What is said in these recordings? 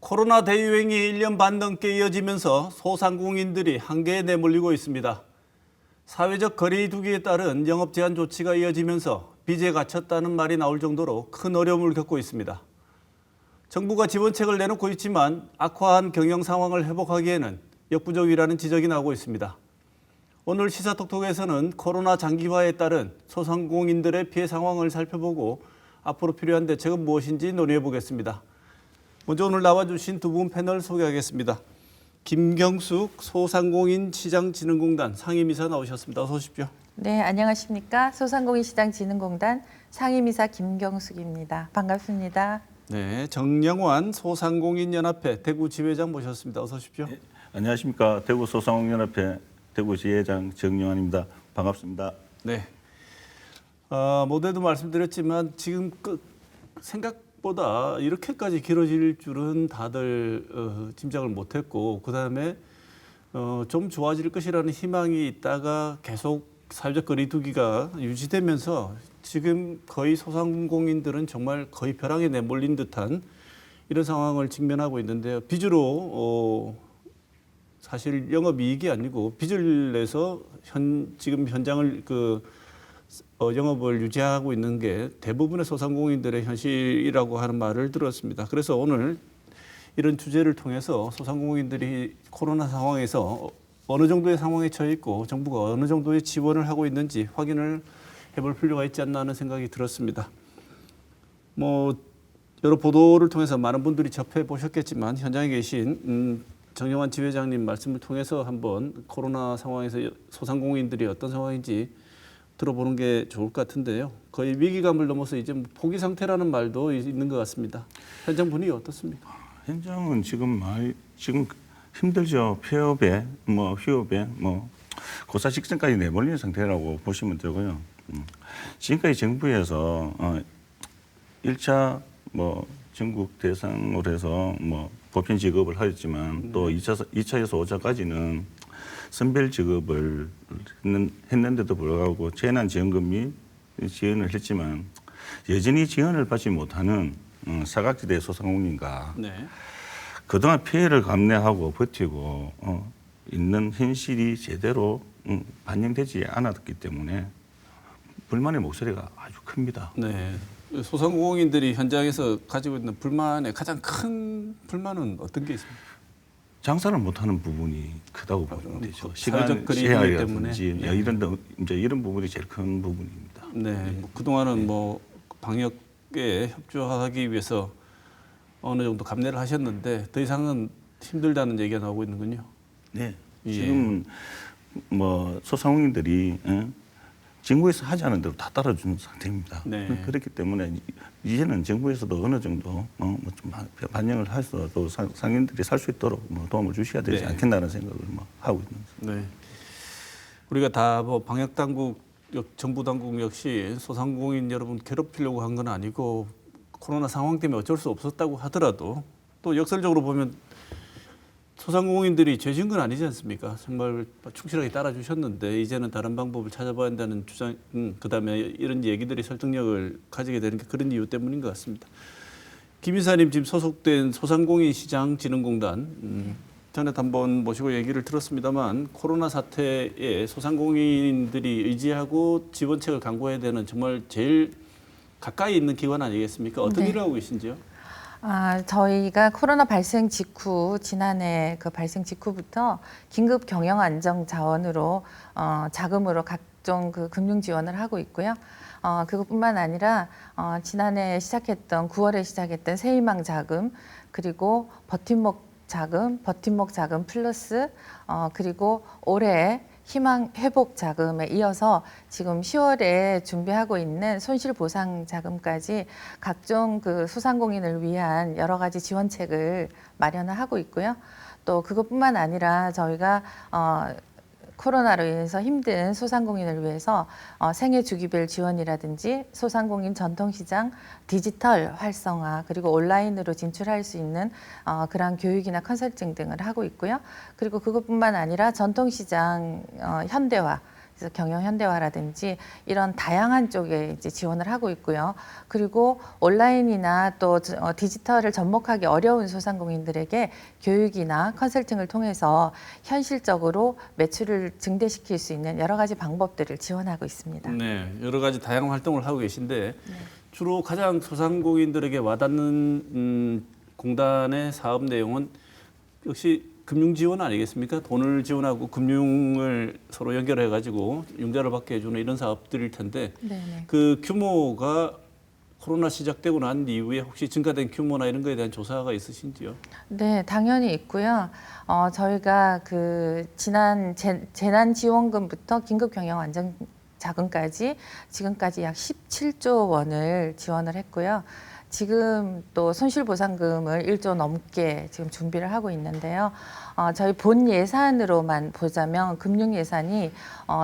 코로나 대유행이 1년 반 넘게 이어지면서 소상공인들이 한계에 내몰리고 있습니다. 사회적 거리 두기에 따른 영업 제한 조치가 이어지면서 빚에 갇혔다는 말이 나올 정도로 큰 어려움을 겪고 있습니다. 정부가 지원책을 내놓고 있지만 악화한 경영 상황을 회복하기에는 역부족이라는 지적이 나오고 있습니다. 오늘 시사톡톡에서는 코로나 장기화에 따른 소상공인들의 피해 상황을 살펴보고 앞으로 필요한 대책은 무엇인지 논의해 보겠습니다. 먼저 오늘 나와주신 두 분 패널 소개하겠습니다. 김경숙 소상공인 시장진흥공단 상임이사 나오셨습니다. 어서 오십시오. 네, 안녕하십니까. 소상공인 시장진흥공단 상임이사 김경숙입니다. 반갑습니다. 네, 정영환 소상공인연합회 대구지회장 모셨습니다. 어서 오십시오. 네, 안녕하십니까. 대구소상공인연합회 대구지회장 정영환입니다. 반갑습니다. 네, 모두에도 말씀드렸지만 지금 생각보다 이렇게까지 길어질 줄은 다들 짐작을 못했고 그다음에 좀 좋아질 것이라는 희망이 있다가 계속 사회적 거리 두기가 유지되면서 지금 거의 소상공인들은 정말 거의 벼랑에 내몰린 듯한 이런 상황을 직면하고 있는데요. 빚으로 사실 영업이익이 아니고 빚을 내서 지금 현장을 영업을 유지하고 있는 게 대부분의 소상공인들의 현실이라고 하는 말을 들었습니다. 그래서 오늘 이런 주제를 통해서 소상공인들이 코로나 상황에서 어느 정도의 상황에 처해 있고 정부가 어느 정도의 지원을 하고 있는지 확인을 해볼 필요가 있지 않나 하는 생각이 들었습니다. 여러 보도를 통해서 많은 분들이 접해 보셨겠지만 현장에 계신 정영환 지회장님 말씀을 통해서 한번 코로나 상황에서 소상공인들이 어떤 상황인지 들어보는 게 좋을 것 같은데요. 거의 위기감을 넘어서 이제 포기 상태라는 말도 있는 것 같습니다. 현장 분위기 어떻습니까? 현장은 지금 힘들죠. 폐업에, 휴업에, 고사 직전까지 내몰린 상태라고 보시면 되고요. 지금까지 정부에서 1차 전국 대상으로 해서 보편 지급을 하였지만 또 2차에서 5차까지는 선별 지급을 했는데도 불구하고 재난지원금이 지원을 했지만 여전히 지원을 받지 못하는 사각지대 소상공인과 그동안 피해를 감내하고 버티고 있는 현실이 제대로 반영되지 않았기 때문에 불만의 목소리가 아주 큽니다. 네. 소상공인들이 현장에서 가지고 있는 불만의 가장 큰 불만은 어떤 게 있습니까? 장사를 못하는 부분이 크다고 보면 되죠. 시간 제약이라든지 이런 부분이 제일 큰 부분입니다. 네, 그동안은 방역에 협조하기 위해서 어느 정도 감내를 하셨는데 더 이상은 힘들다는 얘기가 나오고 있는군요. 네, 지금 소상공인들이 정부에서 하지 않은 대로 다 따라주는 상태입니다. 네. 그렇기 때문에 이제는 정부에서도 어느 정도 좀 반영을 해서 또 상인들이 살 수 있도록 도움을 주셔야 되지 않겠나는 생각을 하고 있는. 네. 우리가 다 방역 당국, 정부 당국 역시 소상공인 여러분 괴롭히려고 한 건 아니고 코로나 상황 때문에 어쩔 수 없었다고 하더라도 또 역설적으로 보면 소상공인들이 죄진 건 아니지 않습니까? 정말 충실하게 따라주셨는데 이제는 다른 방법을 찾아봐야 한다는 주장, 그다음에 이런 얘기들이 설득력을 가지게 되는 게 그런 이유 때문인 것 같습니다. 김 이사님 지금 소속된 소상공인 시장진흥공단 전에 한번 모시고 얘기를 들었습니다만 코로나 사태에 소상공인들이 의지하고 지원책을 강구해야 되는 정말 제일 가까이 있는 기관 아니겠습니까? 어떤 일을 하고 계신지요? 저희가 코로나 발생 직후, 지난해 그 발생 직후부터 긴급 경영 안정 자원으로 자금으로 각종 금융 지원을 하고 있고요. 그것뿐만 아니라 지난해 시작했던 9월에 시작했던 새희망 자금 그리고 버팀목 자금 플러스 그리고 올해 희망 회복 자금에 이어서 지금 10월에 준비하고 있는 손실 보상 자금까지 각종 소상공인을 위한 여러 가지 지원책을 마련을 하고 있고요. 또 그것뿐만 아니라 저희가 코로나로 인해서 힘든 소상공인을 위해서 생애 주기별 지원이라든지 소상공인 전통시장 디지털 활성화 그리고 온라인으로 진출할 수 있는 그러한 교육이나 컨설팅 등을 하고 있고요. 그리고 그것뿐만 아니라 전통시장 현대화 그래서 경영 현대화라든지 이런 다양한 쪽에 이제 지원을 하고 있고요. 그리고 온라인이나 또 디지털을 접목하기 어려운 소상공인들에게 교육이나 컨설팅을 통해서 현실적으로 매출을 증대시킬 수 있는 여러 가지 방법들을 지원하고 있습니다. 네, 여러 가지 다양한 활동을 하고 계신데 주로 가장 소상공인들에게 와닿는 공단의 사업 내용은 역시 금융 지원 아니겠습니까? 돈을 지원하고 금융을 서로 연결해 가지고 융자를 받게 해주는 이런 사업들일 텐데 네네. 그 규모가 코로나 시작되고 난 이후에 혹시 증가된 규모나 이런 거에 대한 조사가 있으신지요? 네, 당연히 있고요. 저희가 그 지난 재난지원금부터 긴급경영안정자금까지 지금까지 약 17조 원을 지원을 했고요. 지금 또 손실보상금을 1조 넘게 지금 준비를 하고 있는데요. 저희 본 예산으로만 보자면 금융 예산이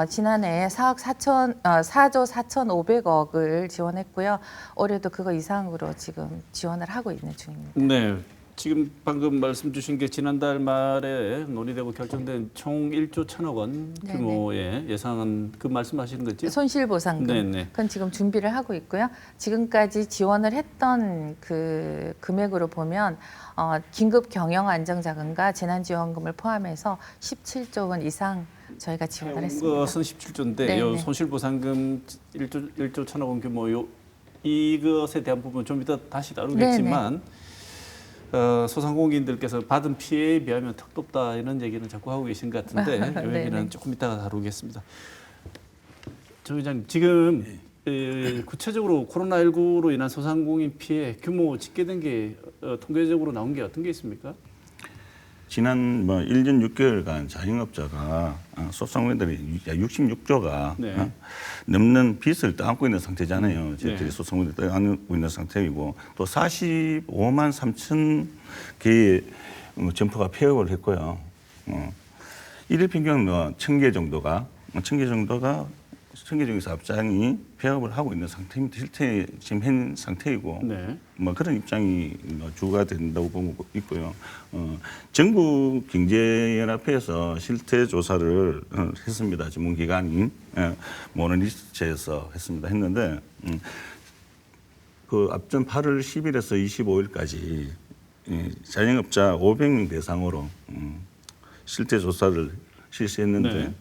지난해 4조 4,500억을 지원했고요. 올해도 그거 이상으로 지금 지원을 하고 있는 중입니다. 네. 지금 방금 말씀 주신 게 지난달 말에 논의되고 결정된 총 1조 1천억 원 네네. 규모의 예상은 그 말씀하시는 거죠? 손실보상금. 네네. 그건 지금 준비를 하고 있고요. 지금까지 지원을 했던 그 금액으로 보면 긴급경영안정자금과 재난지원금을 포함해서 17조 원 이상 저희가 지원을 했습니다. 것은 17조인데 네네. 요 손실보상금 1조 1천억 원 규모 이것에 대한 부분 좀 이따 다시 다루겠지만 소상공인들께서 받은 피해에 비하면 턱도 없다 이런 얘기는 자꾸 하고 계신 것 같은데 이 네네. 얘기는 조금 이따가 다루겠습니다. 조 회장님 지금 구체적으로 코로나19로 인한 소상공인 피해 규모 집계된 게 통계적으로 나온 게 어떤 게 있습니까? 지난 1년 6개월간 자영업자가 소상공인들이 66조가 네. 넘는 빚을 떠안고 있는 상태잖아요. 저희들이 네. 소상공인들이 떠안고 있는 상태이고 또 45만 3천 개의 점포가 폐업을 했고요. 일일 평균 1,000개 정도가 1,000개 정도 사업장이 폐업을 하고 있는 상태입니다. 실태 지금 현 상태이고 네. 그런 입장이 주가 된다고 보고 있고요. 전국경제연합회에서 실태 조사를 했습니다. 전문기관인 모노리스트에서 했는데 그 앞전 8월 10일에서 25일까지 자영업자 500명 대상으로 실태 조사를 실시했는데. 네.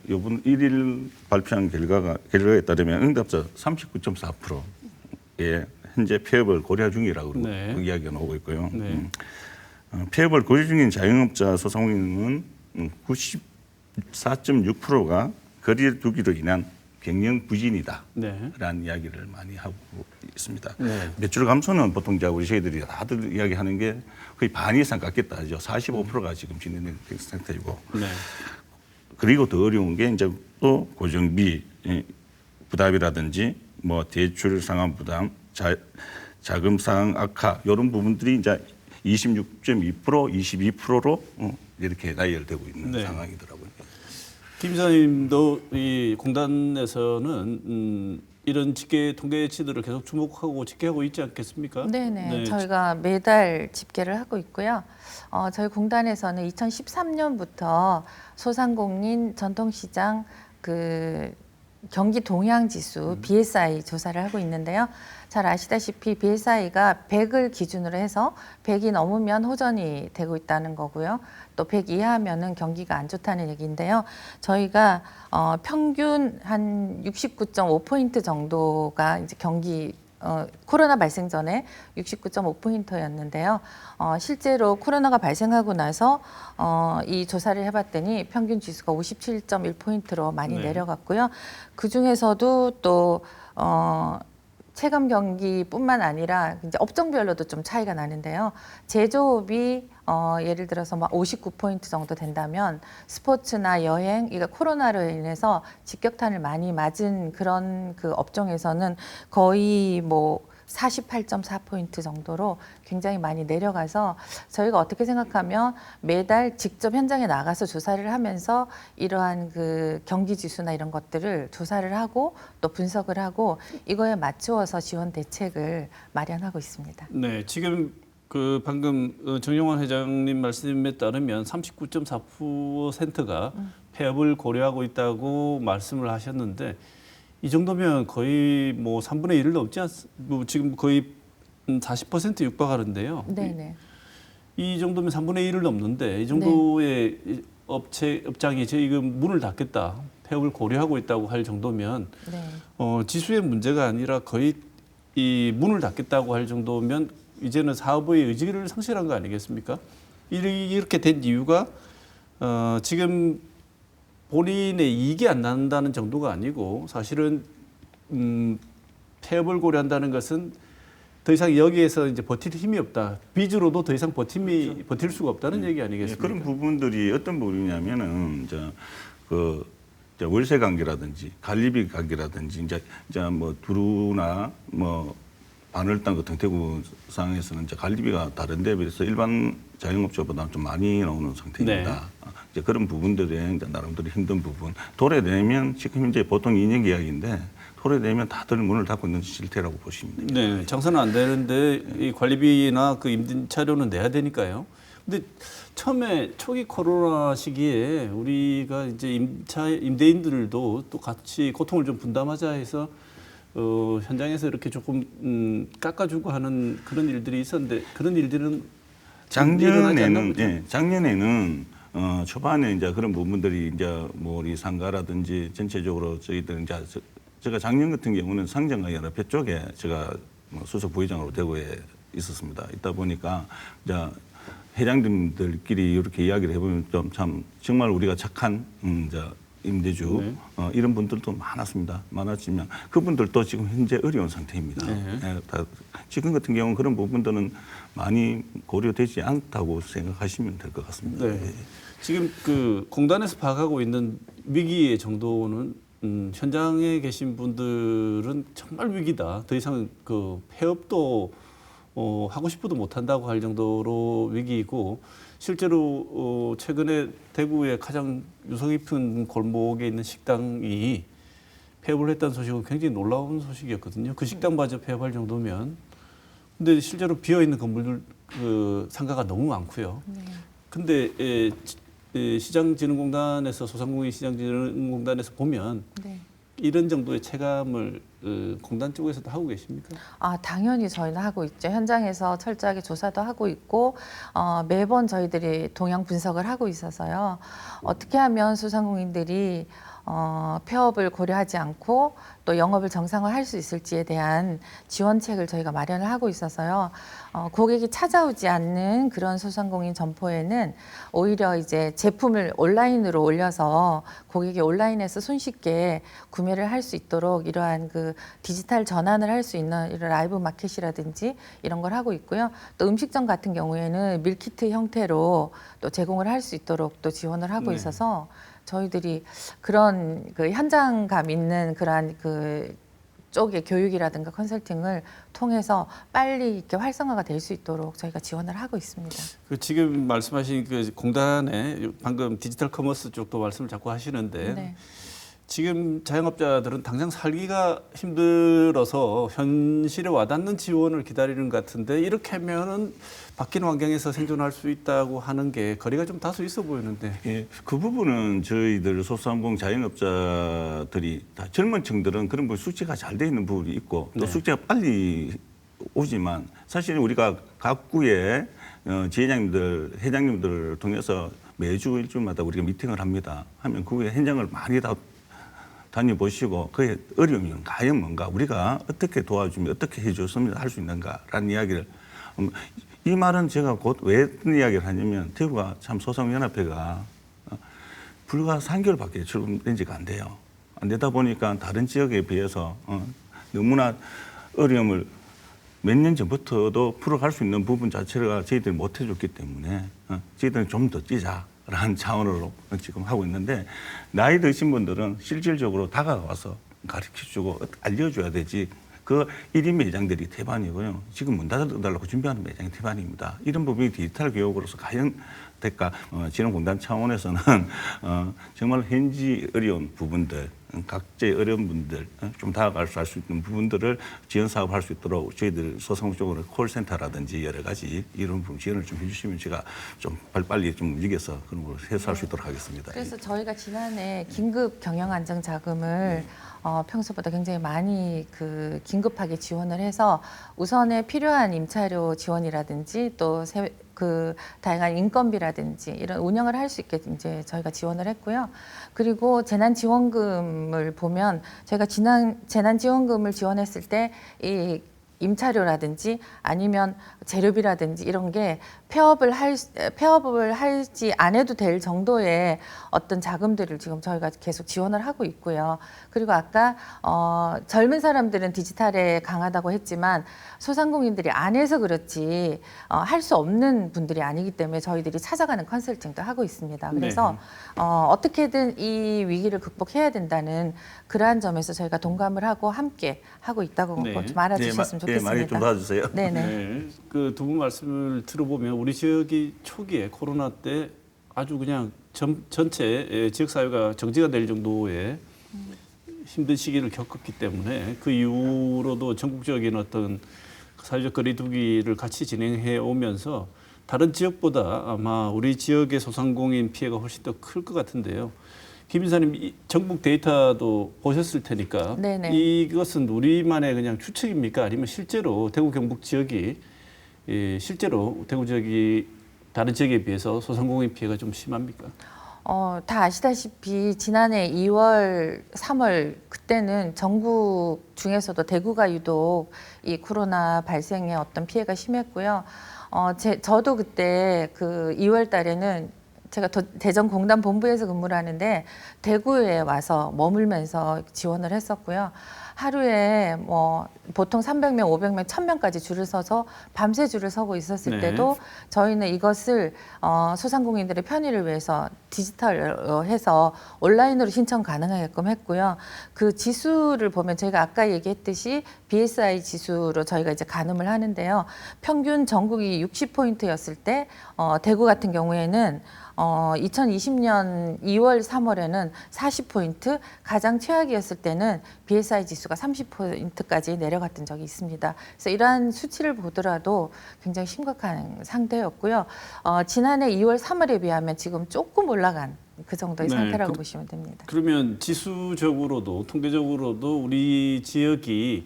이번 1일 발표한 결과에 따르면 응답자 39.4%의 현재 폐업을 고려 중이라고 네. 그 이야기가 나오고 있고요. 네. 폐업을 고려 중인 자영업자 소상공인은 94.6%가 거리를 두기로 인한 경영 부진이다. 네. 라는 이야기를 많이 하고 있습니다. 네. 매출 감소는 보통 우리 저희들이 다들 이야기하는 게 거의 반 이상 깎겠다죠. 45%가 지금 진행된 상태이고. 네. 그리고 더 어려운 게 이제 또 고정비 부담이라든지 대출 상환 부담, 자금 상황 악화 이런 부분들이 이제 26.2%, 22%로 이렇게 나열되고 있는 네. 상황이더라고요. 김 이사님도 이 공단에서는 이런 집계 통계치들을 계속 주목하고 집계하고 있지 않겠습니까? 네네. 네. 저희가 매달 집계를 하고 있고요. 저희 공단에서는 2013년부터 소상공인 전통시장 그 경기 동향지수 BSI 조사를 하고 있는데요. 잘 아시다시피 BSI가 100을 기준으로 해서 100이 넘으면 호전이 되고 있다는 거고요. 또 100 이하면은 경기가 안 좋다는 얘기인데요. 저희가 평균 한 69.5포인트 정도가 이제 경기 코로나 발생 전에 69.5포인트였는데요. 실제로 코로나가 발생하고 나서 이 조사를 해봤더니 평균 지수가 57.1포인트로 많이 네. 내려갔고요. 그 중에서도 또 체감 경기뿐만 아니라 이제 업종별로도 좀 차이가 나는데요. 제조업이 예를 들어서 막 59포인트 정도 된다면 스포츠나 여행, 이거 코로나로 인해서 직격탄을 많이 맞은 그런 그 업종에서는 거의 48.4포인트 정도로 굉장히 많이 내려가서 저희가 어떻게 생각하면 매달 직접 현장에 나가서 조사를 하면서 이러한 그 경기 지수나 이런 것들을 조사를 하고 또 분석을 하고 이거에 맞추어서 지원 대책을 마련하고 있습니다. 네, 지금 그 방금 정용환 회장님 말씀에 따르면 39.4%가 폐업을 고려하고 있다고 말씀을 하셨는데 이 정도면 거의 뭐 3분의 1을 넘지 뭐 지금 거의 40% 육박하는데요. 네네. 이 정도면 3분의 1을 넘는데 이 정도의 업장이 지금 문을 닫겠다, 폐업을 고려하고 있다고 할 정도면 네. 지수의 문제가 아니라 거의 이 문을 닫겠다고 할 정도면 이제는 사업의 의지를 상실한 거 아니겠습니까? 이렇게 된 이유가 지금 본인의 이익이 안 난다는 정도가 아니고 사실은 폐업을 고려한다는 것은 더 이상 여기에서 이제 버틸 힘이 없다. 빚으로도 더 이상 버틸 수가 없다는 얘기 아니겠습니까? 그런 부분들이 어떤 부분이냐면은 그 월세 관계라든지 관리비 관계라든지 이제 뭐 두루나 뭐 반월당 같은 대구 상황에서는 이제 관리비가 다른 데 비해서 일반 자영업자보다 좀 많이 나오는 상태입니다. 네. 이제 그런 부분들에 이제 나름대로 힘든 부분. 도래되면 지금 현재 보통 2년 계약인데 도래되면 다들 문을 닫고 있는 실태라고 보시면 됩니다. 네, 장사는 안 되는데 이 관리비나 그 임차료는 내야 되니까요. 근데 처음에 초기 코로나 시기에 우리가 이제 임대인들도 또 같이 고통을 좀 분담하자 해서 현장에서 이렇게 조금 깎아주고 하는 그런 일들이 있었는데 그런 일들은 작년에는 초반에 이제 그런 부분들이 이제 뭐 우리 상가라든지 전체적으로 저희들 이제 제가 작년 같은 경우는 상정과 연합회 쪽에 제가 뭐 수석 부회장으로 대구에 있었습니다. 있다 보니까 이제 회장님들끼리 이렇게 이야기를 해보면 좀 참 정말 우리가 착한 이제 임대주 네. 이런 분들도 많았지만 그분들도 지금 현재 어려운 상태입니다. 네. 지금 같은 경우는 그런 부분들은 많이 고려되지 않다고 생각하시면 될 것 같습니다. 네. 지금 그 공단에서 파악하고 있는 위기의 정도는 현장에 계신 분들은 정말 위기다. 더 이상 그 폐업도 하고 싶어도 못 한다고 할 정도로 위기이고 실제로 최근에 대구의 가장 유서 깊은 골목에 있는 식당이 폐업을 했다는 소식은 굉장히 놀라운 소식이었거든요. 그 식당마저 폐업할 정도면. 근데 실제로 비어 있는 건물들 그 상가가 너무 많고요. 근데 시장진흥공단에서 소상공인 시장진흥공단에서 보면 네. 이런 정도의 체감을 공단 쪽에서도 하고 계십니까? 당연히 저희는 하고 있죠. 현장에서 철저하게 조사도 하고 있고 매번 저희들이 동향 분석을 하고 있어서요. 어떻게 하면 소상공인들이 폐업을 고려하지 않고 또 영업을 정상화할 수 있을지에 대한 지원책을 저희가 마련을 하고 있어서요. 고객이 찾아오지 않는 그런 소상공인 점포에는 오히려 이제 제품을 온라인으로 올려서 고객이 온라인에서 손쉽게 구매를 할 수 있도록 이러한 그 디지털 전환을 할 수 있는 이런 라이브 마켓이라든지 이런 걸 하고 있고요. 또 음식점 같은 경우에는 밀키트 형태로 또 제공을 할 수 있도록 또 지원을 하고 네. 있어서 저희들이 그런 그 현장감 있는 그러한 그 쪽의 교육이라든가 컨설팅을 통해서 빨리 이렇게 활성화가 될 수 있도록 저희가 지원을 하고 있습니다. 그 지금 말씀하신 그 공단에 방금 디지털 커머스 쪽도 말씀을 자꾸 하시는데 네. 지금 자영업자들은 당장 살기가 힘들어서 현실에 와닿는 지원을 기다리는 것 같은데 이렇게 하면은 바뀐 환경에서 생존할 수 있다고 하는 게 거리가 좀 다소 있어 보이는데. 예, 그 부분은 저희들 소상공 자영업자들이 다 젊은 층들은 그런 부분 숙지가 잘 돼 있는 부분이 있고 또 네. 숙지가 빨리 오지만 사실 우리가 각 구의 지회장님들, 회장님들을 통해서 매주 일주일마다 우리가 미팅을 합니다. 하면 그 후에 현장을 많이 다녀보시고 그의 어려움이 과연 뭔가 우리가 어떻게 도와주면 어떻게 해줬으면 할 수 있는가라는 이야기를 이 말은 제가 곧 왜 이야기를 하냐면 대구가 참 소상연합회가 불과 3개월밖에 출범된 지가 안 돼요. 안 되다 보니까 다른 지역에 비해서 너무나 어려움을 몇 년 전부터도 풀어갈 수 있는 부분 자체가 저희들이 못 해줬기 때문에 저희들은 좀 더 뛰자라는 차원으로 지금 하고 있는데 나이 드신 분들은 실질적으로 다가와서 가르쳐주고 알려줘야 되지. 그 1인 매장들이 대반이고요. 지금 문 닫아달라고 준비하는 매장이 대반입니다. 이런 부분이 디지털 교육으로서 과연 될까? 진흥공단 차원에서는 정말 현지 어려운 부분들 각자의 어려운 분들 좀 다가갈 수 있는 부분들을 지원 사업을 할 수 있도록 저희들 소상공 쪽으로 콜센터라든지 여러 가지 이런 부분 지원을 좀 해주시면 제가 좀 빨리 좀 움직여서 그런 걸 해소할 수 있도록 하겠습니다. 그래서 저희가 지난해 긴급 경영 안정 자금을 평소보다 굉장히 많이 긴급하게 지원을 해서 우선에 필요한 임차료 지원이라든지 또 다양한 인건비라든지 이런 운영을 할 수 있게 이제 저희가 지원을 했고요. 그리고 재난지원금을 보면 저희가 재난지원금을 지원했을 때 이 임차료라든지 아니면 재료비라든지 이런 게 폐업을 하지 안 해도 될 정도의 어떤 자금들을 지금 저희가 계속 지원을 하고 있고요. 그리고 아까 젊은 사람들은 디지털에 강하다고 했지만 소상공인들이 안 해서 그렇지 할 수 없는 분들이 아니기 때문에 저희들이 찾아가는 컨설팅도 하고 있습니다. 그래서 어떻게든 이 위기를 극복해야 된다는 그러한 점에서 저희가 동감을 하고 함께 하고 있다고 좀 알아주셨으면 좋겠습니다. 많이 좀 도와주세요. 네네. 네, 그 두 분 말씀을 들어보면 우리 지역이 초기에 코로나 때 아주 그냥 전체 지역 사회가 정지가 될 정도의 힘든 시기를 겪었기 때문에 그 이후로도 전국적인 어떤 사회적 거리두기를 같이 진행해 오면서 다른 지역보다 아마 우리 지역의 소상공인 피해가 훨씬 더 클 것 같은데요. 김 이사님 전국 데이터도 보셨을 테니까 네네. 이것은 우리만의 그냥 추측입니까? 아니면 실제로 대구 경북 지역이 실제로 대구 지역이 다른 지역에 비해서 소상공인 피해가 좀 심합니까? 다 아시다시피 지난해 2월, 3월 그때는 전국 중에서도 대구가 유독 이 코로나 발생의 어떤 피해가 심했고요. 저도 그때 그 2월 달에는 제가 대전공단 본부에서 근무를 하는데 대구에 와서 머물면서 지원을 했었고요. 하루에 뭐 보통 300명, 500명, 1000명까지 줄을 서서 밤새 줄을 서고 있었을 때도 저희는 이것을 소상공인들의 편의를 위해서 디지털해서 온라인으로 신청 가능하게끔 했고요. 그 지수를 보면 저희가 아까 얘기했듯이 BSI 지수로 저희가 이제 가늠을 하는데요. 평균 전국이 60포인트였을 때 대구 같은 경우에는 2020년 2월, 3월에는 40포인트, 가장 최악이었을 때는 BSI 지수가 30포인트까지 내려갔던 적이 있습니다. 그래서 이러한 수치를 보더라도 굉장히 심각한 상태였고요. 지난해 2월, 3월에 비하면 지금 조금 올라간 그 정도의 상태라고 보시면 됩니다. 그러면 지수적으로도 통계적으로도 우리 지역이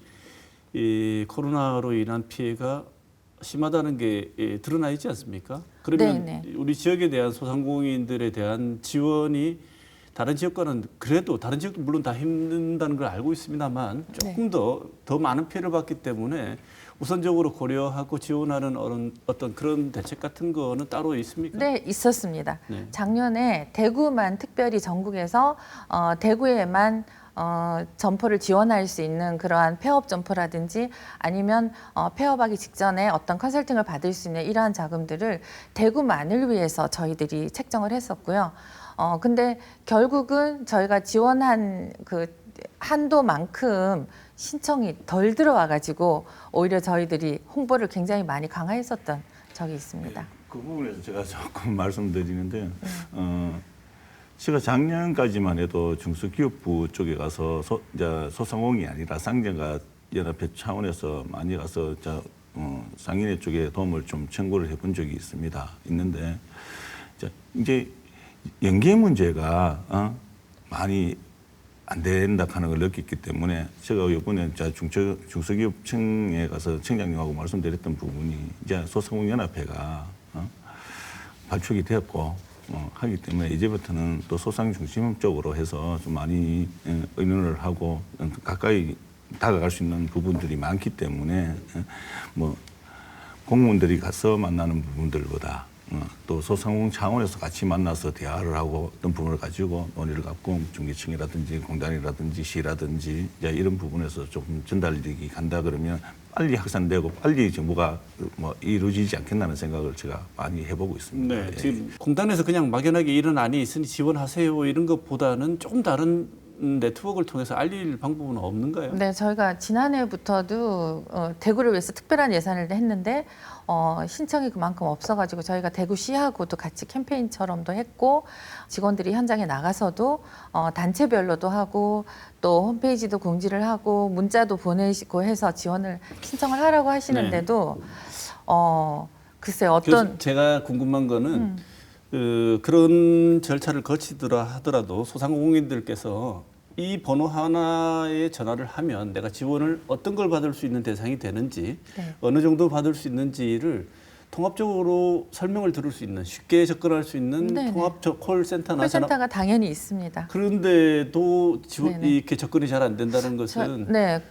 이 코로나로 인한 피해가 심하다는 게 드러나 있지 않습니까? 그러면 네네. 우리 지역에 대한 소상공인들에 대한 지원이 다른 지역과는 그래도 다른 지역도 물론 다 힘든다는 걸 알고 있습니다만 조금 더 많은 피해를 받기 때문에 우선적으로 고려하고 지원하는 어떤 그런 대책 같은 거는 따로 있습니까? 네, 있었습니다. 네. 작년에 대구만 특별히 전국에서 대구에만 점포를 지원할 수 있는 그러한 폐업 점포라든지 아니면 폐업하기 직전에 어떤 컨설팅을 받을 수 있는 이러한 자금들을 대구만을 위해서 저희들이 책정을 했었고요. 근데 결국은 저희가 지원한 그 한도만큼 신청이 덜 들어와가지고 오히려 저희들이 홍보를 굉장히 많이 강화했었던 적이 있습니다. 그 부분에서 제가 조금 말씀드리는데 제가 작년까지만 해도 중소기업부 쪽에 가서 소상공인이 아니라 상정과 연합회 차원에서 많이 가서 상인회 쪽에 도움을 좀 청구를 해본 적이 있는데 이제 연계 문제가 많이 안 된다 하는 걸 느꼈기 때문에 제가 이번에 중소기업청에 가서 청장님하고 말씀드렸던 부분이 이제 소상공인연합회가 발족이 되었고 하기 때문에 이제부터는 또 소상 중심적으로 해서 좀 많이 의논을 하고 가까이 다가갈 수 있는 부분들이 많기 때문에 뭐 공무원들이 가서 만나는 부분들보다 또 소상공인 차원에서 같이 만나서 대화를 하고 어떤 부분을 가지고 논의를 갖고 중개청이라든지 공단이라든지 시라든지 이런 부분에서 조금 전달력이 간다 그러면 빨리 확산되고 빨리 정부가 뭐 이루어지지 않겠나는 생각을 제가 많이 해보고 있습니다. 네, 지금 공단에서 그냥 막연하게 이런 안이 있으니 지원하세요 이런 것보다는 조금 다른 네트워크를 통해서 알릴 방법은 없는가요? 네, 저희가 지난해부터도 대구를 위해서 특별한 예산을 했는데 신청이 그만큼 없어가지고 저희가 대구시하고도 같이 캠페인처럼도 했고 직원들이 현장에 나가서도 단체별로도 하고 또 홈페이지도 공지를 하고 문자도 보내시고 해서 지원을 신청을 하라고 하시는데도 글쎄요 어떤 제가 궁금한 거는 그런 절차를 거치더라 하더라도 소상공인들께서 이 번호 하나에 전화를 하면 내가 지원을 어떤 걸 받을 수 있는 대상이 되는지 네. 어느 정도 받을 수 있는지를 통합적으로 설명을 들을 수 있는 쉽게 접근할 수 있는 네네. 통합 콜센터나 콜센터가 당연히 있습니다. 그런데도 네네. 이렇게 접근이 잘 안 된다는 것은 네,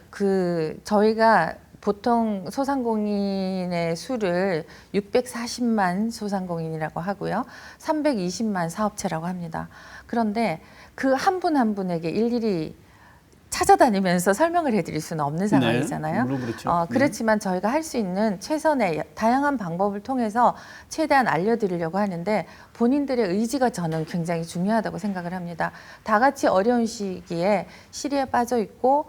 저희가 보통 소상공인의 수를 640만 소상공인이라고 하고요. 320만 사업체라고 합니다. 그런데 그 한 분 한 분에게 일일이 찾아다니면서 설명을 해드릴 수는 없는 상황이잖아요. 물론 그렇죠. 그렇지만 저희가 할 수 있는 최선의 다양한 방법을 통해서 최대한 알려드리려고 하는데 본인들의 의지가 저는 굉장히 중요하다고 생각을 합니다. 다 같이 어려운 시기에 시리에 빠져 있고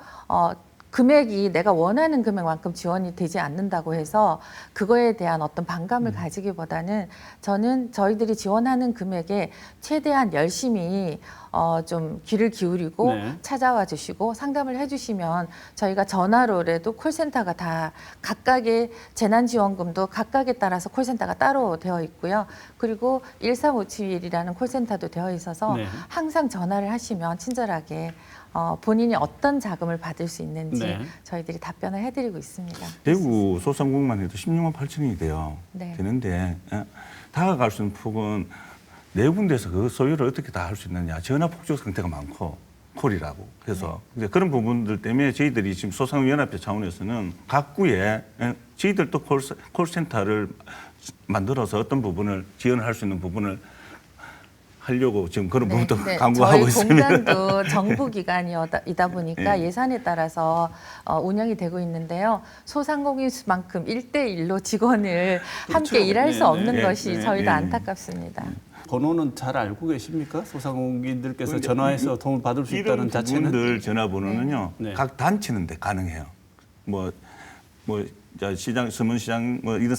금액이 내가 원하는 금액만큼 지원이 되지 않는다고 해서 그거에 대한 어떤 반감을 가지기보다는 저는 저희들이 지원하는 금액에 최대한 열심히 좀 귀를 기울이고 네. 찾아와 주시고 상담을 해주시면 저희가 전화로라도 콜센터가 다 각각의 재난지원금도 각각에 따라서 콜센터가 따로 되어 있고요. 그리고 13571이라는 콜센터도 되어 있어서 네. 항상 전화를 하시면 친절하게 본인이 어떤 자금을 받을 수 있는지 네. 저희들이 답변을 해드리고 있습니다. 대구 소상공만 해도 16만 8천이 돼요. 네. 되는데 다가갈 수 있는 폭은 네 군데에서 그 소유를 어떻게 다 할 수 있느냐. 전화 폭주 상태가 많고 콜이라고 해서 이제 그런 부분들 때문에 저희들이 지금 소상공인연합회 차원에서는 각 구에 저희들도 콜센터를 만들어서 어떤 부분을 지원을 할 수 있는 부분을 하려고 지금 그런 부분도 강구하고 저희 있습니다. 공단도 정부기관이다 보니까 예. 예산에 따라서 운영이 되고 있는데요. 소상공인 수만큼 1대1로 직원을 함께 그렇죠. 일할 수 네, 없는 네. 것이 네, 저희도 네. 안타깝습니다. 번호는 잘 알고 계십니까? 소상공인들께서 그러니까 전화해서 도움을 받을 수 있다는 이런 자체는 부분들 전화번호는요. 네. 각 단체는 데 가능해요. 시장, 서문시장, 이런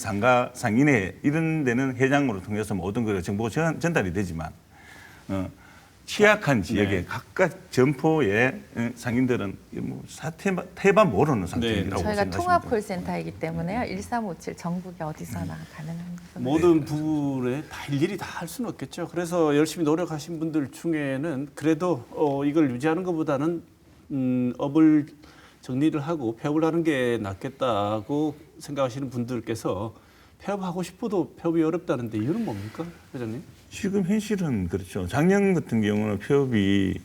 상인회 이런 데는 회장으로 통해서 모든 걸 정보가 전달이 되지만 취약한 지역에 네. 각각 점포의 상인들은 태반 모르는 상태라고 저희가 생각하시면 통합 돼요. 콜센터이기 때문에요. 1357 전국에 어디서나 가능합니다. 모든 부분에 다 일일이 다 할 수는 없겠죠. 그래서 열심히 노력하신 분들 중에는 그래도 이걸 유지하는 것보다는 업을 정리를 하고 폐업을 하는 게 낫겠다고 생각하시는 분들께서 폐업하고 싶어도 폐업이 어렵다는데 이유는 뭡니까, 회장님? 지금 현실은 그렇죠. 작년 같은 경우는 폐업이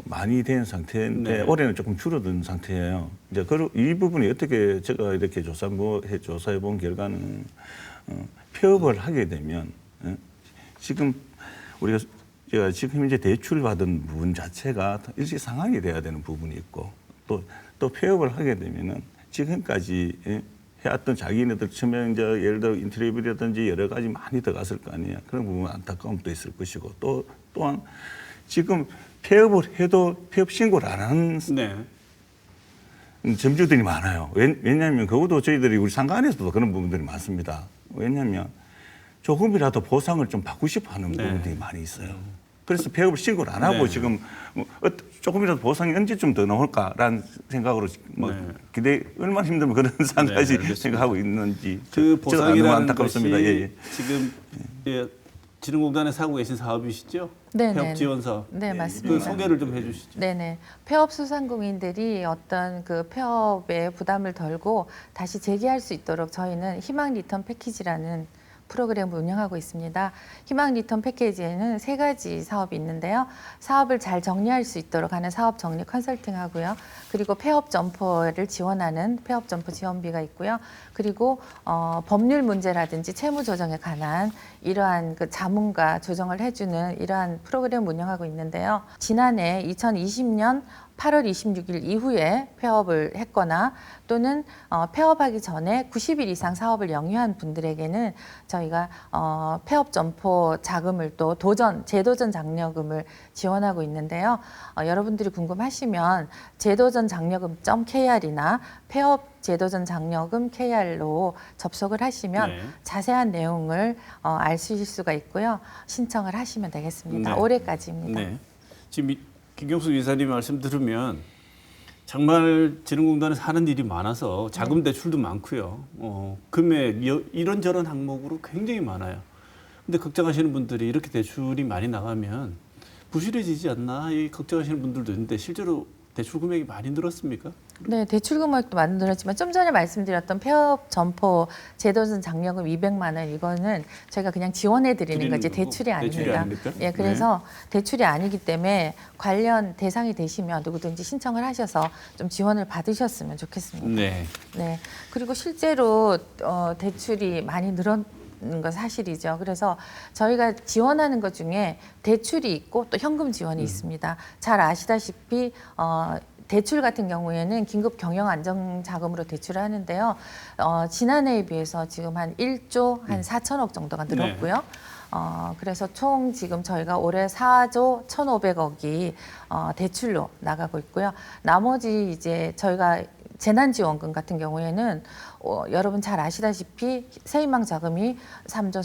많이 된 상태인데 네. 올해는 조금 줄어든 상태예요. 이제 이 부분이 어떻게 제가 이렇게 조사해 본 결과는 폐업을 하게 되면 지금 우리가 제가 지금 이제 대출 받은 부분 자체가 일시 상황이 돼야 되는 부분이 있고 또 폐업을 하게 되면은 지금까지 해왔던 자기네들 처음에 이제 예를 들어 인트리뷰라든지 여러 가지 많이 들어갔을 거 아니에요. 그런 부분 안타까움도 있을 것이고 또한 지금 폐업을 해도 폐업 신고를 안 하는 네. 점주들이 많아요. 왜냐하면 그것도 저희들이 우리 상가안에서도 그런 부분들이 많습니다. 왜냐하면 조금이라도 보상을 좀 받고 싶어 하는 네. 부분들이 많이 있어요. 그래서 폐업을 신고를 안 하고 네. 지금 조금이라도 보상이 언제쯤 더 나올까라는 생각으로 네. 얼마나 힘들면 그런 상까지 알겠습니다. 생각하고 있는지 그 저도 너무 보상이라는 안타깝습니다. 것이 예, 예. 지금 지능공단에서 하고 계신 사업이시죠? 네, 폐업 네, 지원 사업. 네, 맞습니다. 그 소개를 좀 해주시죠. 네네. 폐업 소상공인들이 어떤 그 폐업의 부담을 덜고 다시 재기할 수 있도록 저희는 희망 리턴 패키지라는 프로그램을 운영하고 있습니다. 희망 리턴 패키지에는 3가지 사업이 있는데요. 사업을 잘 정리할 수 있도록 하는 사업 정리 컨설팅 하고요. 그리고 폐업 점포를 지원하는 폐업 점포 지원비가 있고요. 그리고 법률 문제라든지 채무 조정에 관한 이러한 그 자문과 조정을 해주는 이러한 프로그램을 운영하고 있는데요. 지난해 2020년 8월 26일 이후에 폐업을 했거나 또는 폐업하기 전에 90일 이상 사업을 영유한 분들에게는 저희가 폐업 점포 자금을 또 재도전 장려금을 지원하고 있는데요. 여러분들이 궁금하시면 재도전 장려금.kr이나 폐업 재도전 장려금 KR로 접속을 하시면 네. 자세한 내용을 아실 수가 있고요. 신청을 하시면 되겠습니다. 네. 올해까지입니다. 네. 지금 김경수 이사님 말씀 들으면 정말 진흥공단에서 하는 일이 많아서 자금 대출도 많고요. 금액 이런저런 항목으로 굉장히 많아요. 근데 걱정하시는 분들이 이렇게 대출이 많이 나가면 부실해지지 않나 이 걱정하시는 분들도 있는데 실제로 대출 금액이 많이 늘었습니까? 네, 대출 금액도 많이 늘었지만 좀 전에 말씀드렸던 폐업 점포 재도전 장려금 200만 원 이거는 저희가 그냥 지원해 드리는 거지 거고? 대출이 아닙니다. 대출이 아닙니까? 예, 그래서 대출이 아니기 때문에 관련 대상이 되시면 누구든지 신청을 하셔서 좀 지원을 받으셨으면 좋겠습니다. 네. 네. 그리고 실제로 대출이 많이 늘었는 건 사실이죠. 그래서 저희가 지원하는 것 중에 대출이 있고 또 현금 지원이 있습니다. 잘 아시다시피 대출 같은 경우에는 긴급 경영 안정 자금으로 대출을 하는데요. 지난해에 비해서 지금 한 1조 한 4천억 정도가 늘었고요. 그래서 총 지금 저희가 올해 4조 1,500억이 대출로 나가고 있고요. 나머지 이제 저희가 재난지원금 같은 경우에는 여러분 잘 아시다시피 새희망 자금이 3조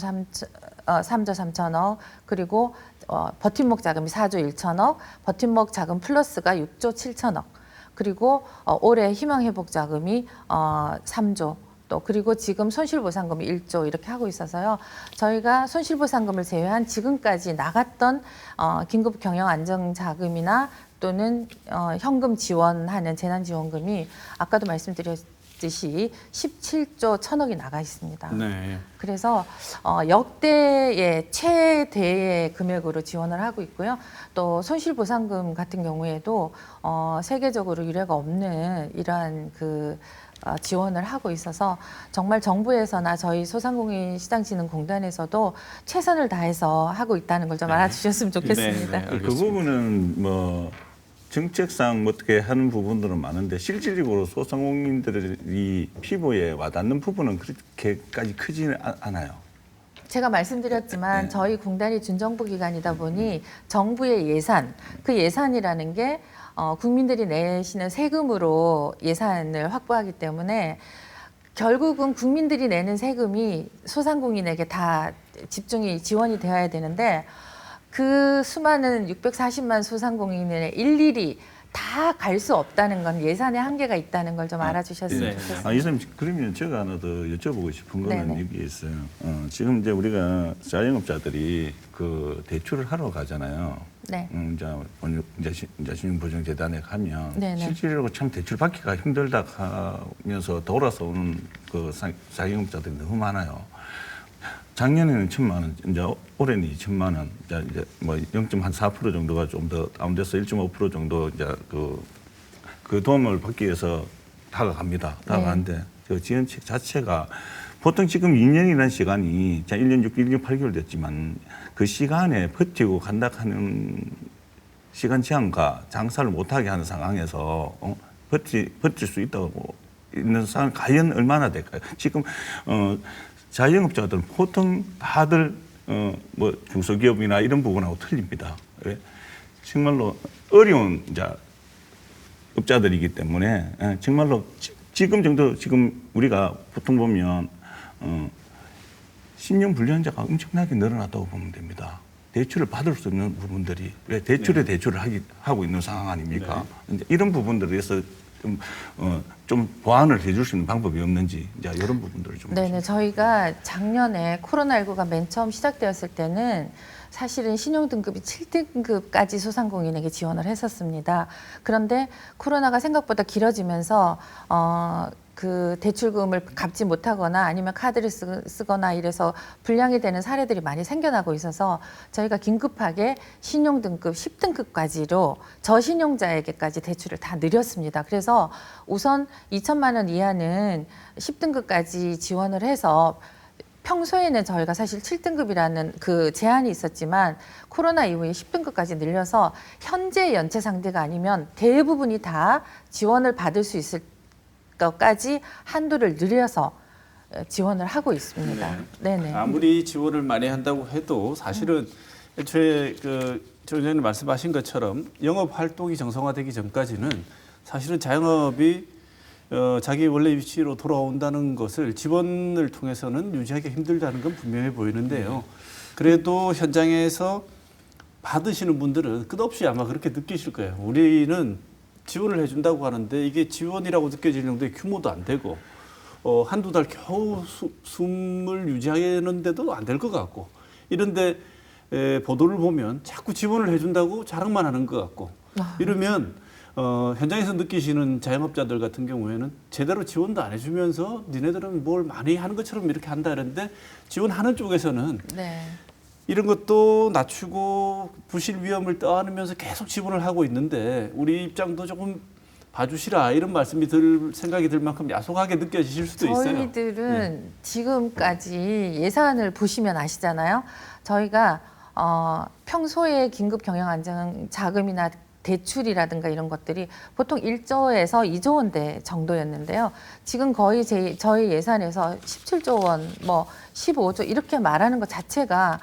3천억 그리고 버팀목 자금이 4조 1천억 버팀목 자금 플러스가 6조 7천억 그리고 올해 희망회복 자금이 3조 또 그리고 지금 손실보상금이 1조 이렇게 하고 있어서요. 저희가 손실보상금을 제외한 지금까지 나갔던 긴급 경영 안정 자금이나 또는 현금 지원하는 재난지원금이 아까도 말씀드렸듯이 17조 1천억이 나가 있습니다. 네. 그래서 역대의 최대의 금액으로 지원을 하고 있고요. 또 손실보상금 같은 경우에도 세계적으로 유례가 없는 이러한 지원을 하고 있어서 정말 정부에서나 저희 소상공인시장진흥공단에서도 최선을 다해서 하고 있다는 걸 좀 알아주셨으면 좋겠습니다. 네, 네. 그 알겠습니다. 부분은 뭐 정책상 어떻게 하는 부분들은 많은데 실질적으로 소상공인들이 피부에 와닿는 부분은 그렇게까지 크지는 않아요. 제가 말씀드렸지만 네. 저희 공단이 준정부 기관이다 보니 정부의 예산, 그 예산이라는 게 국민들이 내시는 세금으로 예산을 확보하기 때문에 결국은 국민들이 내는 세금이 소상공인에게 다 집중이 지원이 되어야 되는데 그 수많은 640만 소상공인을 일일이 다 갈 수 없다는 건 예산의 한계가 있다는 걸 좀 알아주셨으면 네. 좋겠습니다. 이사님 그러면 제가 하나 더 여쭤보고 싶은 거는 네네. 여기 있어요. 지금 이제 우리가 자영업자들이 그 대출을 하러 가잖아요. 네. 이제 신용보증재단에 가면 네네. 실질적으로 참 대출 받기가 힘들다 하면서 돌아서 오는 그 자영업자들이 너무 많아요. 작년에는 1,000만 원, 이제 올해는 2천만 원, 이제 뭐 0.4% 정도가 좀 더 다운돼서 1.5% 정도 이제 그 도움을 받기 위해서 다가갑니다. 다가가는데 그 지원책 자체가 보통 지금 2년이라는 시간이 1년 6, 1년 8개월 됐지만 그 시간에 버티고 간다 하는 시간 제한과 장사를 못하게 하는 상황에서 버틸 수 있다고 있는 상황 과연 얼마나 될까요? 지금 자영업자들은 보통 다들 뭐 중소기업이나 이런 부분하고 틀립니다. 왜? 정말로 어려운 업자들이기 때문에 정말로 지금 우리가 보통 보면 신용 불량자가 엄청나게 늘어났다고 보면 됩니다. 대출을 받을 수 있는 부분들이 왜 대출에 대출을 하고 있는 상황 아닙니까? 이제 이런 부분들에 대해서 좀 보완을 해줄 수 있는 방법이 없는지 이제 이런 부분들을 좀. 네네, 저희가 작년에 코로나19가 맨 처음 시작되었을 때는 사실은 신용등급이 7등급까지 소상공인에게 지원을 했었습니다. 그런데 코로나가 생각보다 길어지면서 그 대출금을 갚지 못하거나 아니면 카드를 쓰거나 이래서 불량이 되는 사례들이 많이 생겨나고 있어서 저희가 긴급하게 신용등급 10등급까지로 저신용자에게까지 대출을 다 늘렸습니다. 그래서 우선 2천만 원 이하는 10등급까지 지원을 해서 평소에는 저희가 사실 7등급이라는 그 제한이 있었지만 코로나 이후에 10등급까지 늘려서 현재 연체 상태가 아니면 대부분이 다 지원을 받을 수 있을 것까지 한도를 늘려서 지원을 하고 있습니다. 네네. 아무리 지원을 많이 한다고 해도 사실은 애초에 조 의원님 말씀하신 것처럼 영업 활동이 정상화되기 전까지는 사실은 자영업이 자기 원래 위치로 돌아온다는 것을 지원을 통해서는 유지하기 힘들다는 건 분명해 보이는데요. 그래도 현장에서 받으시는 분들은 끝없이 아마 그렇게 느끼실 거예요. 우리는 지원을 해준다고 하는데 이게 지원이라고 느껴질 정도의 규모도 안 되고 한두 달 겨우 숨을 유지하는데도 안 될 것 같고 이런데 보도를 보면 자꾸 지원을 해준다고 자랑만 하는 것 같고 이러면 현장에서 느끼시는 자영업자들 같은 경우에는 제대로 지원도 안 해주면서 니네들은 뭘 많이 하는 것처럼 이렇게 한다 그랬는데 지원하는 쪽에서는 네. 이런 것도 낮추고 부실 위험을 떠안으면서 계속 지원을 하고 있는데 우리 입장도 조금 봐주시라 이런 말씀이 생각이 들 만큼 야속하게 느껴지실 수도 있어요. 저희들은 지금까지 예산을 보시면 아시잖아요. 저희가 평소에 긴급 경영 안정 자금이나 대출이라든가 이런 것들이 보통 1조에서 2조 원대 정도였는데요. 지금 거의 저희 예산에서 17조 원, 뭐 15조 이렇게 말하는 것 자체가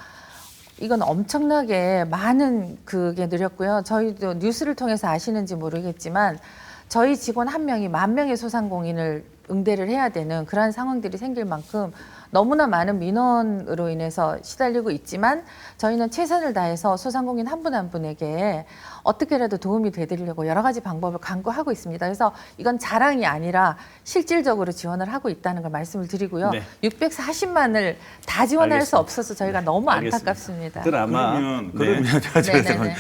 이건 엄청나게 많은 그게 늘었고요. 저희도 뉴스를 통해서 아시는지 모르겠지만 저희 직원 한 명이 10,000명의 소상공인을 응대를 해야 되는 그러한 상황들이 생길 만큼 너무나 많은 민원으로 인해서 시달리고 있지만 저희는 최선을 다해서 소상공인 한 분 한 분에게 어떻게라도 도움이 되드리려고 여러 가지 방법을 강구하고 있습니다. 그래서 이건 자랑이 아니라 실질적으로 지원을 하고 있다는 걸 말씀을 드리고요. 네. 640만을 다 지원할 수 알겠습니다. 없어서 저희가 너무 알겠습니다. 안타깝습니다. 아마 그러면 네네네.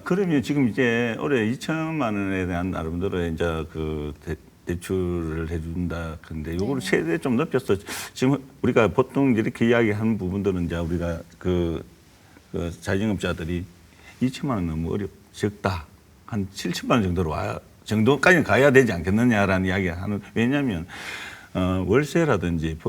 그러면 지금 이제 올해 2천만 원에 대한 나름대로 이제 그 대출을 해준다. 근데 요거를 최대 좀 높여서 지금 우리가 보통 이렇게 이야기하는 부분들은 이제 우리가 그 자영업자들이 2천만 원 너무 적다. 한 7천만 원 정도까지 가야 되지 않겠느냐라는 이야기를 하는. 왜냐하면 월세라든지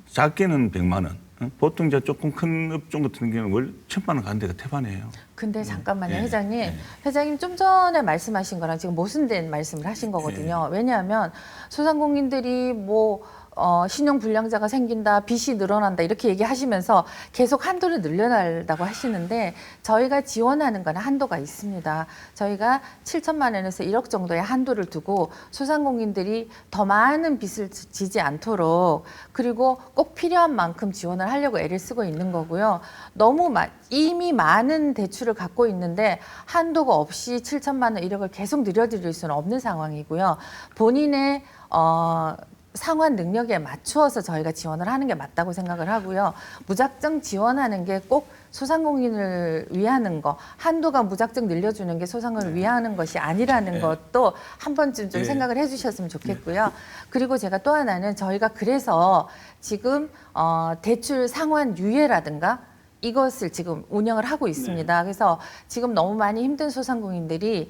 작게는 100만 원. 보통 이제 조금 큰 업종 같은 경우는 1,000만 원 가는 데가 태반이에요. 근데 잠깐만요, 네, 회장님. 네. 회장님 좀 전에 말씀하신 거랑 지금 모순된 말씀을 하신 거거든요. 왜냐하면 소상공인들이 뭐 신용 불량자가 생긴다, 빚이 늘어난다 이렇게 얘기하시면서 계속 한도를 늘려달라고 하시는데 저희가 지원하는 건 한도가 있습니다. 저희가 7천만 원에서 1억 정도의 한도를 두고 소상공인들이 더 많은 빚을 지지 않도록 그리고 꼭 필요한 만큼 지원을 하려고 애를 쓰고 있는 거고요. 너무 이미 많은 대출을 갖고 있는데 한도가 없이 7천만 원, 1억을 계속 늘려드릴 수는 없는 상황이고요. 본인의 상환 능력에 맞추어서 저희가 지원을 하는 게 맞다고 생각을 하고요. 무작정 지원하는 게 꼭 소상공인을 위하는 거, 한도가 무작정 늘려주는 게 소상공인을 위하는 것이 아니라는 것도 한 번쯤 좀 생각을 해주셨으면 좋겠고요. 그리고 제가 또 하나는 저희가 그래서 지금 대출 상환 유예라든가 이것을 지금 운영을 하고 있습니다. 그래서 지금 너무 많이 힘든 소상공인들이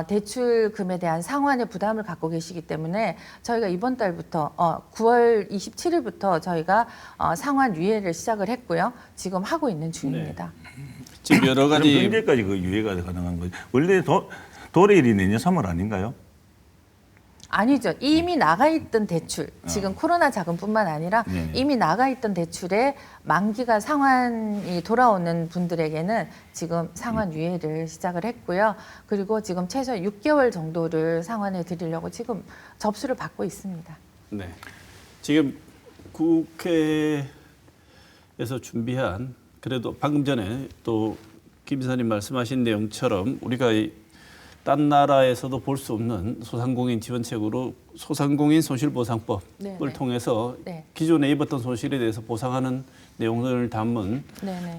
대출금에 대한 상환의 부담을 갖고 계시기 때문에 저희가 이번 달부터 9월 27일부터 저희가 상환 유예를 시작을 했고요. 지금 하고 있는 중입니다. 지금 여러 그럼 가지 언제까지 그 유예가 가능한 거죠? 원래 도래일이 내년 3월 아닌가요? 아니죠. 이미 나가 있던 대출, 지금 코로나 자금뿐만 아니라 네. 이미 나가 있던 대출에 만기가 상환이 돌아오는 분들에게는 지금 상환 유예를 시작을 했고요. 그리고 지금 최소 6개월 정도를 상환해 드리려고 지금 접수를 받고 있습니다. 네. 지금 국회에서 준비한 그래도 방금 전에 또 김 이사님 말씀하신 내용처럼 우리가 딴 나라에서도 볼 수 없는 소상공인 지원책으로 소상공인 손실보상법을 네네. 통해서 네. 기존에 입었던 손실에 대해서 보상하는 내용을 담은 네네.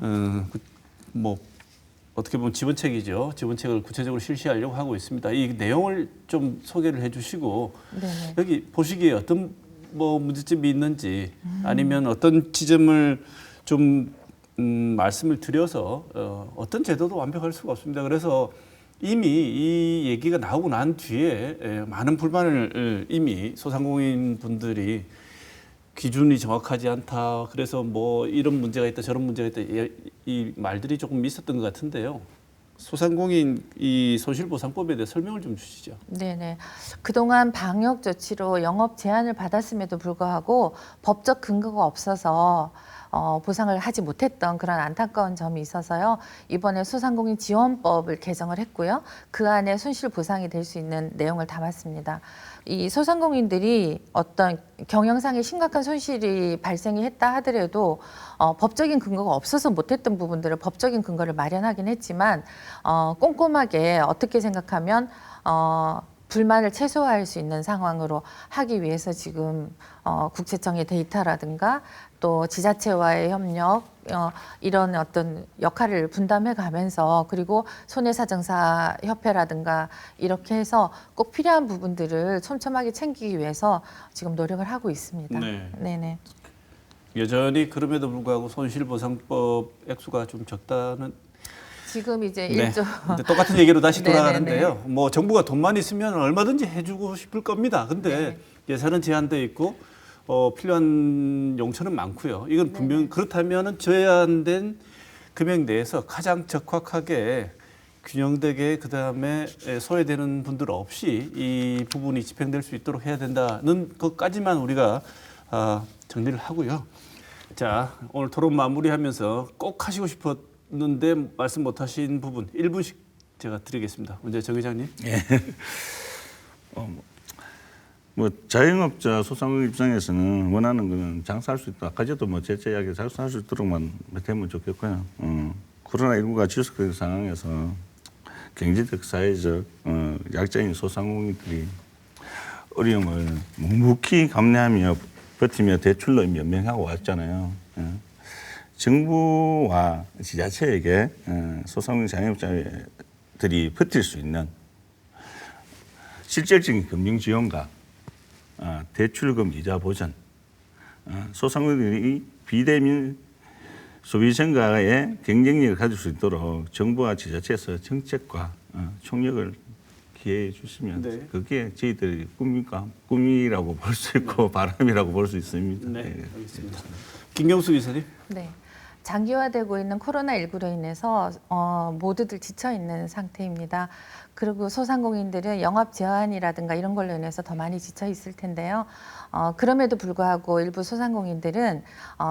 뭐 어떻게 보면 지원책이죠. 지원책을 구체적으로 실시하려고 하고 있습니다. 이 내용을 좀 소개를 해주시고 네네. 여기 보시기에 어떤 뭐 문제점이 있는지 아니면 어떤 지점을 좀 말씀을 드려서 어떤 제도도 완벽할 수가 없습니다. 그래서 이미 이 얘기가 나오고 난 뒤에 많은 불만을 이미 소상공인 분들이 기준이 정확하지 않다. 그래서 뭐 이런 문제가 있다, 저런 문제가 있다. 이 말들이 조금 있었던 것 같은데요. 소상공인 이 손실보상법에 대해 설명을 좀 주시죠. 네네. 그동안 방역 조치로 영업 제한을 받았음에도 불구하고 법적 근거가 없어서 보상을 하지 못했던 그런 안타까운 점이 있어서요. 이번에 소상공인 지원법을 개정을 했고요. 그 안에 손실 보상이 될 수 있는 내용을 담았습니다. 이 소상공인들이 어떤 경영상의 심각한 손실이 발생이 했다 하더라도 법적인 근거가 없어서 못했던 부분들을 법적인 근거를 마련하긴 했지만 꼼꼼하게 어떻게 생각하면 불만을 최소화할 수 있는 상황으로 하기 위해서 지금 국세청의 데이터라든가 또 지자체와의 협력 이런 어떤 역할을 분담해 가면서 그리고 손해사정사 협회라든가 이렇게 해서 꼭 필요한 부분들을 촘촘하게 챙기기 위해서 지금 노력을 하고 있습니다. 네. 네네. 여전히 그럼에도 불구하고 손실보상법 액수가 좀 적다는 지금 이제 네. 1조 근데 똑같은 얘기로 다시 네네네. 돌아가는데요. 뭐 정부가 돈만 있으면 얼마든지 해주고 싶을 겁니다. 근데 예산은 제한돼 있고 필요한 용처는 많고요. 이건 분명 그렇다면은 제한된 금액 내에서 가장 적확하게 균형되게 그다음에 소외되는 분들 없이 이 부분이 집행될 수 있도록 해야 된다는 것까지만 우리가 정리를 하고요. 자, 오늘 토론 마무리하면서 꼭 하시고 싶었는데 말씀 못 하신 부분 1분씩 제가 드리겠습니다. 먼저 정 회장님. 예. 뭐 자영업자 소상공인 입장에서는 원하는 거는 장사할 수 있다. 아까 저도 뭐 제자하게 장사할 수 있도록만 되면 좋겠고요. 코로나19가 지속된 상황에서 경제적, 사회적 약자인 소상공인들이 어려움을 묵묵히 감내하며 버티며 대출로 연명하고 왔잖아요. 정부와 지자체에게 소상공인 자영업자들이 버틸 수 있는 실질적인 금융 지원과 대출금 이자 보전, 소상공인들이 비대면 소비 증가에 경쟁력을 가질 수 있도록 정부와 지자체에서 정책과 총력을 기회해 주시면 네. 그게 저희들의 꿈이라고 볼 수 있고 바람이라고 볼 수 있습니다. 네, 알겠습니다. 김경수 이사님. 네. 장기화되고 있는 코로나19로 인해서 모두들 지쳐 있는 상태입니다. 그리고 소상공인들은 영업 제한이라든가 이런 걸로 인해서 더 많이 지쳐 있을 텐데요. 그럼에도 불구하고 일부 소상공인들은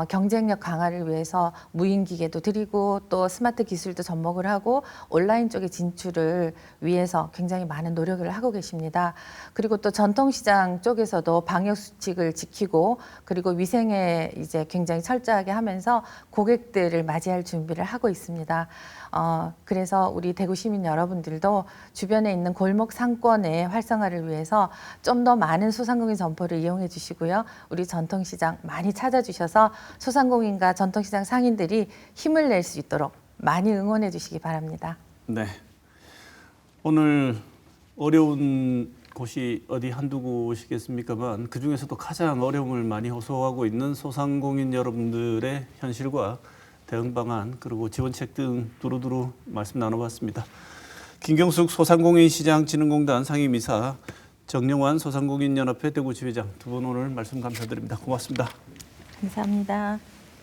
경쟁력 강화를 위해서 무인기계도 드리고 또 스마트 기술도 접목을 하고 온라인 쪽의 진출을 위해서 굉장히 많은 노력을 하고 계십니다. 그리고 또 전통시장 쪽에서도 방역 수칙을 지키고 그리고 위생에 이제 굉장히 철저하게 하면서 고객들을 맞이할 준비를 하고 있습니다. 그래서 우리 대구 시민 여러분들도 주변에 있는 골목 상권의 활성화를 위해서 좀 더 많은 소상공인 점포를 이용해 주시고요. 우리 전통시장 많이 찾아주셔서 소상공인과 전통시장 상인들이 힘을 낼 수 있도록 많이 응원해 주시기 바랍니다. 네. 오늘 어려운 곳이 어디 한두 곳이겠습니까만 그중에서도 가장 어려움을 많이 호소하고 있는 소상공인 여러분들의 현실과 대응 방안 그리고 지원책 등 두루두루 말씀 나눠봤습니다. 김경숙 소상공인시장진흥공단 상임이사, 정영환 소상공인연합회 대구 지회장 두 분 오늘 말씀 감사드립니다. 고맙습니다. 감사합니다.